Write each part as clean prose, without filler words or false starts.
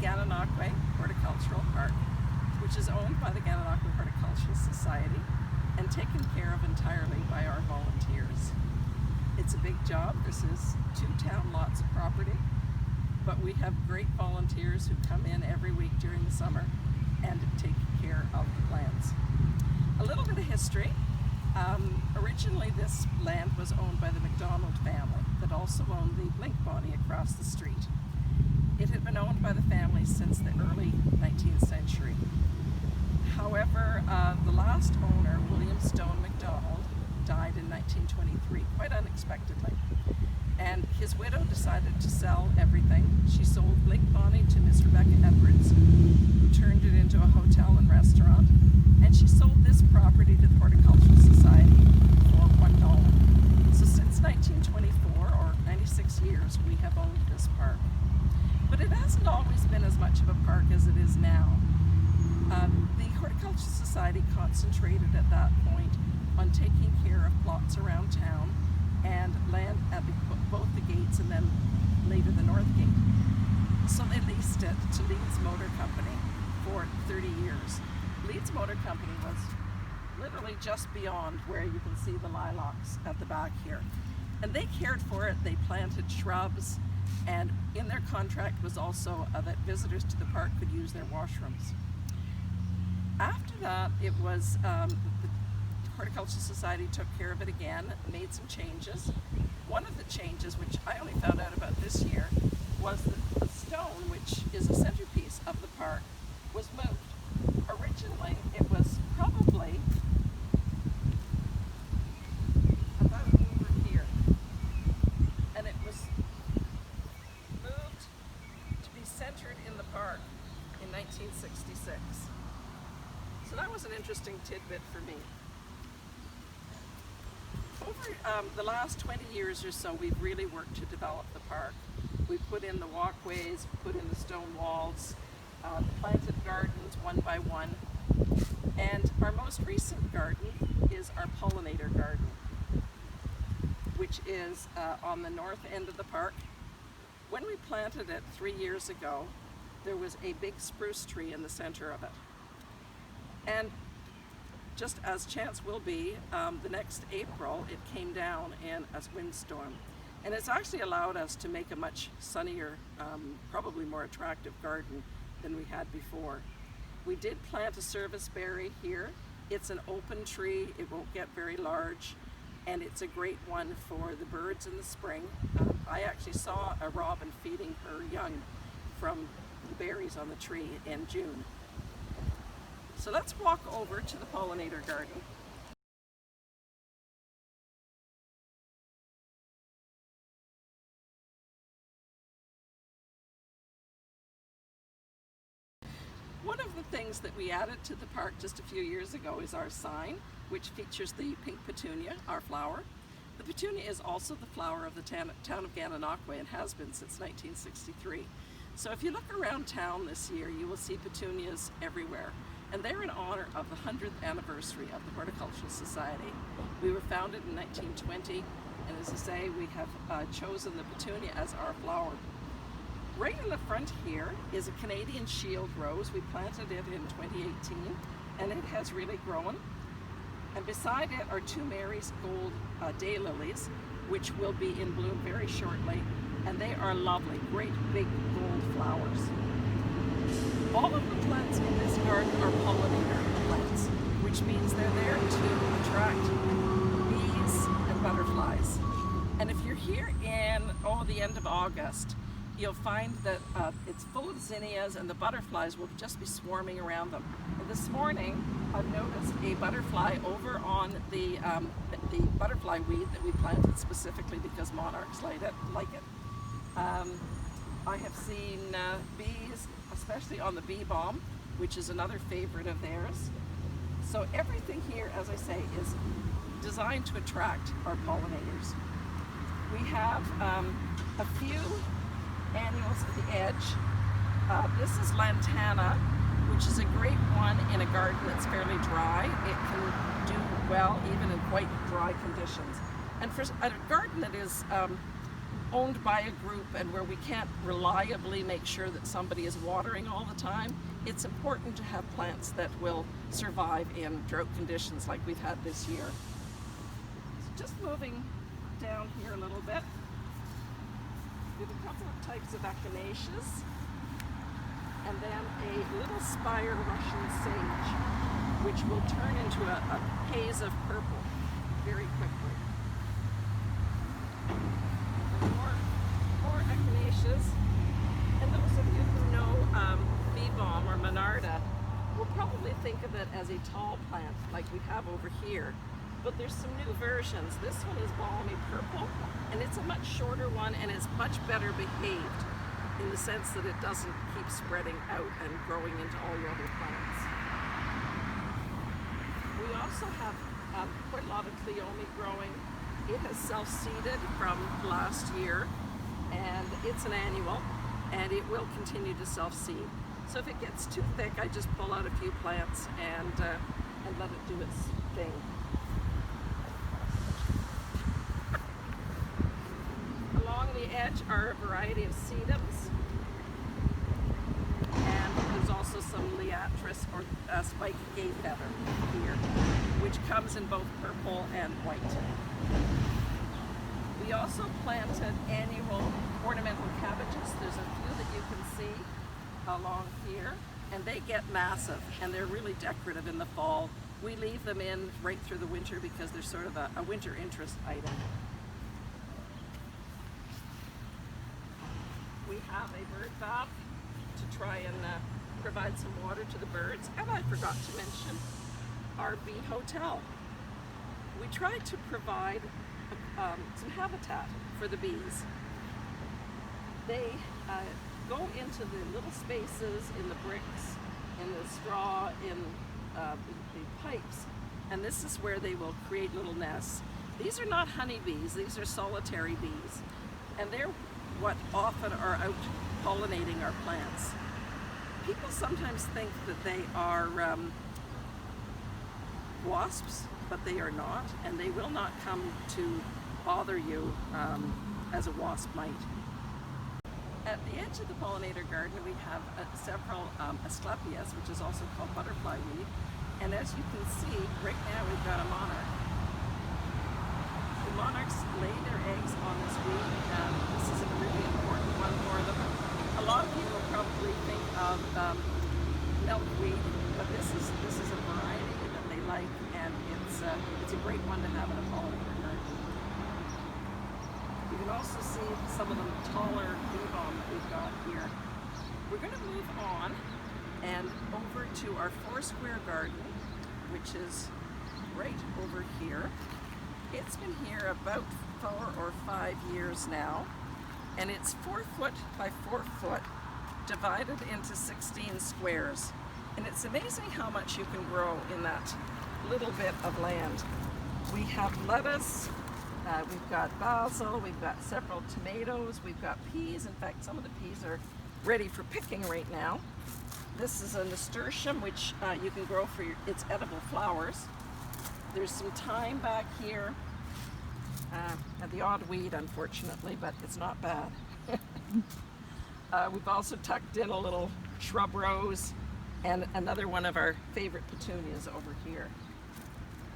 Gananoque Horticultural Park, which is owned by the Gananoque Horticultural Society and taken care of entirely by our volunteers. It's a big job. This is 2 town lots of property, but we have great volunteers who come in every week during the summer and take care of the plants. A little bit of history. Originally this land was owned by the MacDonald family that also owned the Blink Bonnie across the street. It had been owned by the family since the early 19th century. However, the last owner, William Stone MacDonald, died in 1923, quite unexpectedly. And his widow decided to sell everything. She sold Blink Bonnie to Miss Rebecca Edwards, who turned it into a hotel and restaurant. And she sold this property to the Horticultural Society for $1. So since 1924, or 96 years, we have owned this park. But it hasn't always been as much of a park as it is now. The Horticultural Society concentrated at that point on taking care of plots around town and land at both the gates and then later the North Gate. So they leased it to Leeds Motor Company for 30 years. Leeds Motor Company was literally just beyond where you can see the lilacs at the back here. And they cared for it, they planted shrubs, and in their contract was also that visitors to the park could use their washrooms. After that, it was the Horticultural Society took care of it again, made some changes. One of the changes, which I only found out about this year, was that the stone, which is a centerpiece of the park, was moved. Originally, it was probably about over here, and it was moved to be centered in the park in 1966. So that was an interesting tidbit for me. Over the last 20 years or so, we've really worked to develop the park. We put in the walkways, put in the stone walls, planted gardens one by one, and our most recent garden is our pollinator garden, which is on the north end of the park. When we planted it 3 years ago, there was a big spruce tree in the center of it. And just as chance will be, the next April it came down in a windstorm. And it's actually allowed us to make a much sunnier, probably more attractive garden than we had before. We did plant a serviceberry here. It's an open tree, it won't get very large, and it's a great one for the birds in the spring. I actually saw a robin feeding her young from the berries on the tree in June. So let's walk over to the pollinator garden. One of the things that we added to the park just a few years ago is our sign, which features the pink petunia, our flower. The petunia is also the flower of the town of Gananoque and has been since 1963. So if you look around town this year, you will see petunias everywhere. And they're in honor of the 100th anniversary of the Horticultural Society. We were founded in 1920, and as I say, we have chosen the petunia as our flower. Right in the front here is a Canadian shield rose. We planted it in 2018, and it has really grown. And beside it are 2 Mary's Gold daylilies, which will be in bloom very shortly, and they are lovely, great big gold flowers. All of the plants in this garden are pollinator plants, which means they're there to attract bees and butterflies. And if you're here in the end of August, you'll find that it's full of zinnias and the butterflies will just be swarming around them. And this morning, I've noticed a butterfly over on the butterfly weed that we planted specifically because monarchs like it. I have seen bees, especially on the bee balm, which is another favorite of theirs. So everything here, as I say, is designed to attract our pollinators. We have a few annuals at the edge. This is lantana, which is a great one in a garden that's fairly dry. It can do well even in quite dry conditions. And for a garden that is owned by a group and where we can't reliably make sure that somebody is watering all the time, it's important to have plants that will survive in drought conditions like we've had this year. So just moving down here a little bit, we have a couple of types of echinaceas, and then a little spire Russian sage, which will turn into a haze of purple very quickly. More echinaceas, and those of you who know bee balm or monarda will probably think of it as a tall plant like we have over here, but there's some new versions. This one is balmy purple, and it's a much shorter one, and it's much better behaved in the sense that it doesn't keep spreading out and growing into all your other plants. We also have quite a lot of cleome growing. It has self-seeded from last year, and it's an annual, and it will continue to self-seed. So if it gets too thick, I just pull out a few plants and let it do its thing. Along the edge are a variety of sedums, and there's also some liatris or spike gay feather here, which comes in both purple and white. We also planted annual ornamental cabbages. There's a few that you can see along here, and they get massive, and they're really decorative in the fall. We leave them in right through the winter because they're sort of a winter interest item. We have a bird bath to try and provide some water to the birds, and I forgot to mention our bee hotel. We tried to provide some habitat for the bees. They go into the little spaces in the bricks, in the straw, in the pipes, and this is where they will create little nests. These are not honeybees, these are solitary bees, and they're what often are out pollinating our plants. People sometimes think that they are wasps, but they are not, and they will not come to bother you as a wasp might. At the edge of the pollinator garden, we have several asclepias, which is also called butterfly weed, and as you can see, right now we've got a monarch. The monarchs lay their eggs on this weed, and this is a really important one for them. A lot of people probably think of milkweed, but this is a variety that they like, and it's a great one to have in a pollinator garden. You can also see some of the taller bee balm that we've got here. We're going to move on and over to our 4-square garden, which is right over here. It's been here about 4 or 5 years now, and it's 4 foot by 4 foot divided into 16 squares. And it's amazing how much you can grow in that little bit of land. We have lettuce, we've got basil, we've got several tomatoes, we've got peas. In fact, some of the peas are ready for picking right now. This is a nasturtium, which you can grow for its edible flowers. There's some thyme back here, and the odd weed, unfortunately, but it's not bad. We've also tucked in a little shrub rose and another one of our favorite petunias over here.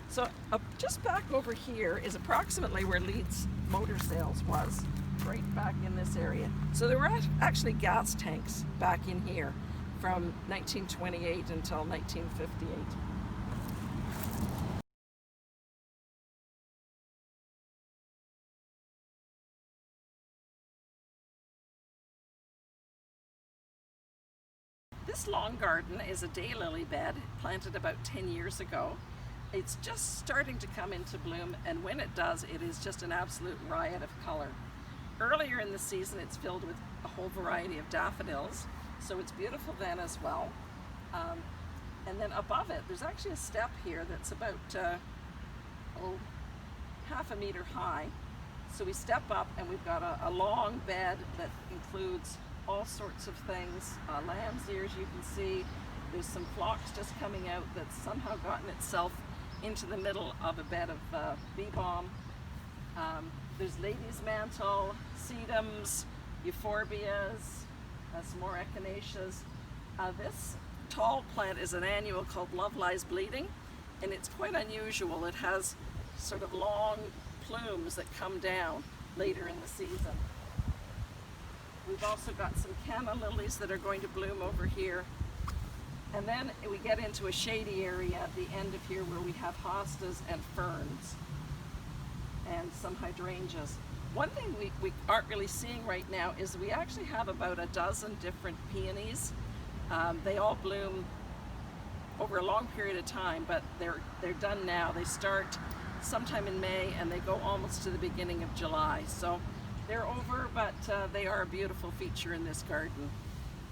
So just back over here is approximately where Leeds Motor Sales was, right back in this area. So there were actually gas tanks back in here from 1928 until 1958. This long garden is a daylily bed planted about 10 years ago. It's just starting to come into bloom, and when it does, it is just an absolute riot of color. Earlier in the season, it's filled with a whole variety of daffodils, so it's beautiful then as well. And then above it, there's actually a step here that's about half a meter high. So we step up and we've got a long bed that includes all sorts of things. Lamb's ears, you can see. There's some phlox just coming out that's somehow gotten itself into the middle of a bed of bee balm. There's lady's mantle, sedums, euphorbias, some more echinaceas. This tall plant is an annual called Love Lies Bleeding, and it's quite unusual. It has sort of long plumes that come down later in the season. We've also got some canna lilies that are going to bloom over here. And then we get into a shady area at the end of here where we have hostas and ferns and some hydrangeas. One thing we aren't really seeing right now is we actually have about a dozen different peonies. They all bloom over a long period of time, but they're done now. They start sometime in May and they go almost to the beginning of July. So they're over, but they are a beautiful feature in this garden.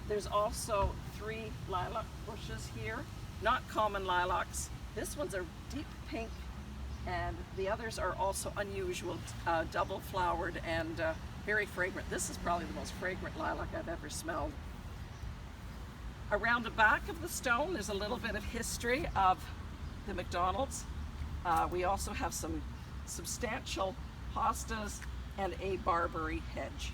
There's also 3 lilac bushes here, not common lilacs. This one's a deep pink, and the others are also unusual, double flowered and very fragrant. This is probably the most fragrant lilac I've ever smelled. Around the back of the stone, there's a little bit of history of the MacDonalds. We also have some substantial hostas and a barberry hedge.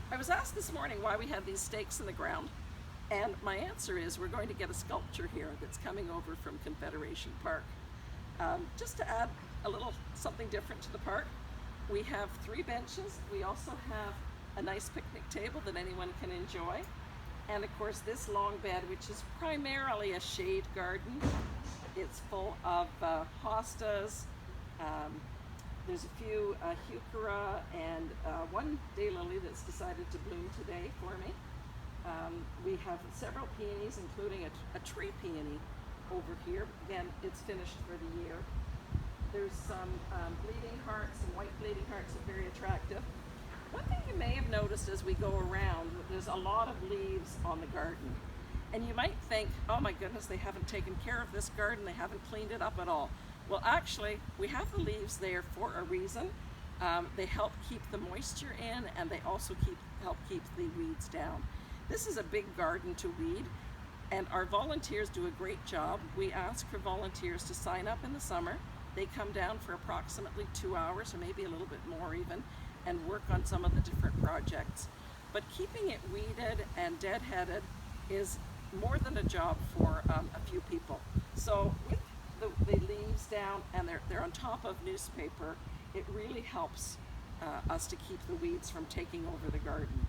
I was asked this morning why we have these stakes in the ground, and my answer is we're going to get a sculpture here that's coming over from Confederation Park. Just to add a little something different to the park, we have 3 benches. We also have a nice picnic table that anyone can enjoy. And of course this long bed, which is primarily a shade garden. It's full of hostas. There's a few heuchera and one daylily that's decided to bloom today for me. We have several peonies, including a tree peony over here. Again, it's finished for the year. There's some bleeding hearts, some white bleeding hearts that are very attractive. One thing you may have noticed as we go around, there's a lot of leaves on the garden. And you might think, oh my goodness, they haven't taken care of this garden, they haven't cleaned it up at all. Well, actually, we have the leaves there for a reason. They help keep the moisture in, and they also help keep the weeds down. This is a big garden to weed, and our volunteers do a great job. We ask for volunteers to sign up in the summer. They come down for approximately 2 hours, or maybe a little bit more even, and work on some of the different projects. But keeping it weeded and deadheaded is more than a job for a few people. So with the leaves down and they're on top of newspaper, it really helps us to keep the weeds from taking over the garden.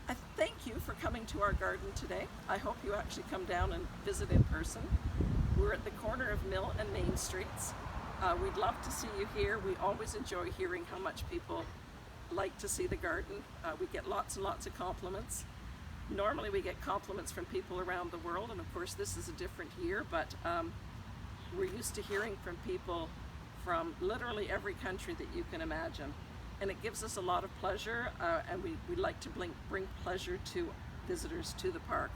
I thank you for coming to our garden today. I hope you actually come down and visit in person. We're at the corner of Mill and Main Streets. We'd love to see you here. We always enjoy hearing how much people like to see the garden. We get lots and lots of compliments. Normally we get compliments from people around the world, and of course this is a different year, but we're used to hearing from people from literally every country that you can imagine. And it gives us a lot of pleasure, and we like to bring pleasure to visitors to the park.